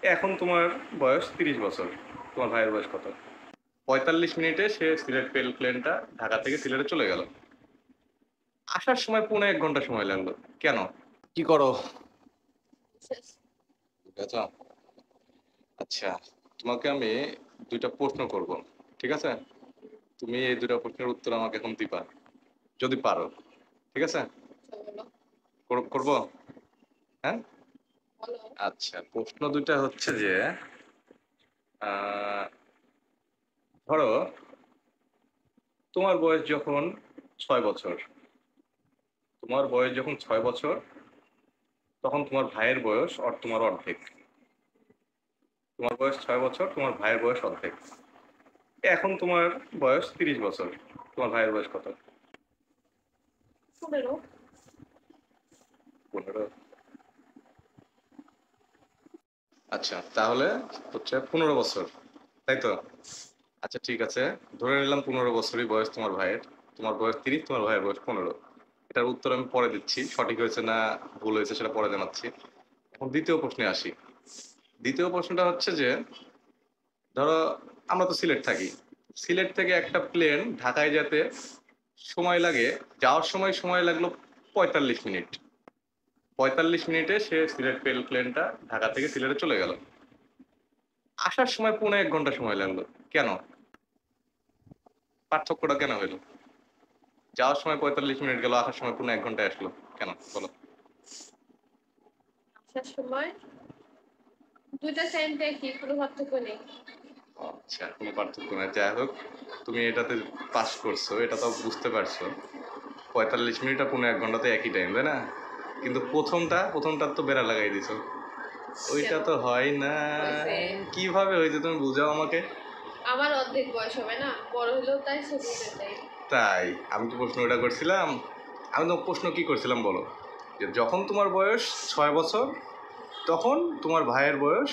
এখন তোমার বয়স 30 বছর। তোমার ভাইয়ের বয়স কত? 45 মিনিটে সে সিলেট প্লেনটা ঢাকা থেকে সিলেটে চলে গেল। আসার সময় 1.5 ঘন্টা সময় লাগলো। কেন? কি করো? বুঝেছ? আচ্ছা, তোমাকে আমি দুইটা প্রশ্ন করব, ঠিক আছে? তুমি এই দুইটা প্রশ্নের উত্তর আমাকে এখন দিবা, যদি পারো। ঠিক আছে? করব? হ্যাঁ। আচ্ছা, প্রশ্ন দুইটা হচ্ছে যে আহ, ধরো তোমার বয়স যখন 6 বছর, তোমার বয়স যখন 6 বছর, তখন তোমার ভাইয়ের বয়স তোমার অর্ধেক। তোমার বয়স 6 বছর, তোমার ভাইয়ের বয়স অর্ধেক। এখন তোমার বয়স 30 বছর। তোমার ভাইয়ের বয়স কত? 15। 15। আচ্ছা, তাহলে হচ্ছে 15 বছর, তাই তো? আচ্ছা, ঠিক আছে, ধরে নিলাম 15 বছরই বয়স তোমার ভাইয়ের। তোমার বয়স 30, তোমার ভাইয়ের বয়স 15। এটার উত্তর আমি পরে দিচ্ছি, সঠিক হয়েছে না ভুল হয়েছে সেটা পরে জানাচ্ছি। এখন দ্বিতীয় প্রশ্নে আসি। দ্বিতীয় প্রশ্নটা হচ্ছে যে ধরো আমরা তো সিলেট থাকি। সিলেট থেকে একটা প্লেন ঢাকায় যেতে সময় লাগে, যাওয়ার সময় সময় লাগলো 45 মিনিট। 45 মিনিটে সে সিলেট প্লেনটা ঢাকা থেকে সিলেটে চলে গেল। আসার সময় 1.5 ঘন্টা সময় লাগলো। কেন? পার্থক্যটা কেন হইলো? যাওয়ার সময় 45 মিনিট গেল, আসার সময় 1.5 ঘন্টায় আসলো, কেন বলো? আসার সময় দুইটা টাইমটা কি কোনো পার্থক্য নেই? আচ্ছা, কোনো পার্থক্য নাই, যাই হোক। তুমি এটাতে পাস করছো, এটা তো বুঝতে পারছো। 45 মিনিট আর 1.5 ঘন্টাতে একই টাইম, তাই না? কিন্তু প্রথমটার তো বেড়া লাগাই দিছো। ওইটা তো হয় না। কিভাবে হয়েছে তুমি বুঝাও আমাকে। আমার অর্ধেক বয়স হবে না, বড় হলেও তাই ছোট হলেও তাই। তাই আমি তো প্রশ্ন ওটা করছিলাম। আমি তো প্রশ্ন কি করছিলাম বলো, যে যখন তোমার বয়স 6 বছর, তখন তোমার ভাইয়ের বয়স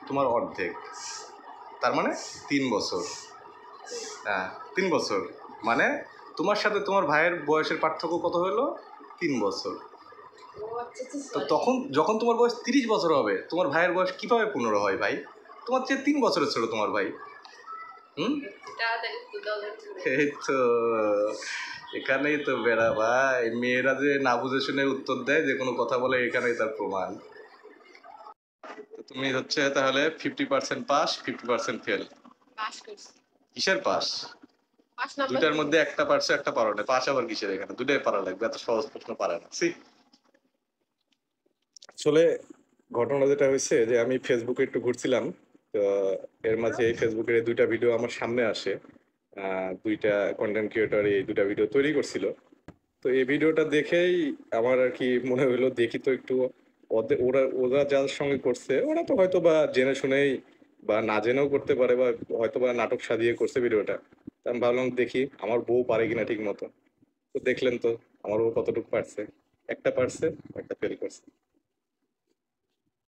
তোমার অর্ধেক, তার মানে 3 বছর। হ্যাঁ, 3 বছর। মানে তোমার সাথে তোমার ভাইয়ের বয়সের পার্থক্য কত হলো? 3 বছর। তো তখন যখন তোমার বয়স 30 বছর হবে, তোমার ভাইয়ের বয়স কিভাবে 15 হয় ভাই? তোমার চেয়ে 3 বছরের ছোট তোমার ভাই। হুম। এই তো, এখানেই তো বেড়া ভাই, মেয়েরা যে না বুঝে শুনে উত্তর দেয়, যে কোনো কথা বলে, এখানেই তার প্রমাণ। তো তুমি হচ্ছে তাহলে 50% পাস, 50% ফেল। পাস করছি। কিসের পাস? পাস নাম্বার দুইটার কি? মধ্যে একটা পারছো, একটা পারো না। পাস আবার কিসের? এখানে দুটাই পারা লাগবে, এত সহজ প্রশ্ন পারে না। আসলে ঘটনা যেটা হয়েছে যে আমি ফেসবুকে একটু ঘুরছিলাম, তো এর মাঝে এই ফেসবুকের এই দুইটা ভিডিও আমার সামনে আসে। দুইটা কন্টেন্ট ক্রিয়েটর এই দুইটা ভিডিও তৈরি করছিল। তো এই ভিডিওটা দেখেই আমার আর কি মনে হলো, দেখি তো একটু। ওরা ওরা যার সঙ্গে করছে, ওরা তো হয়তো বা জেনে শুনেই বা না জেনেও করতে পারে, বা হয়তো বা নাটক সাজিয়ে করছে ভিডিওটা। তা আমি ভাবলাম দেখি আমার বউ পারে কিনা ঠিক মতো। তো দেখলেন তো আমার বউ কতটুকু পারছে। একটা পারছে, একটা ফেল করছে।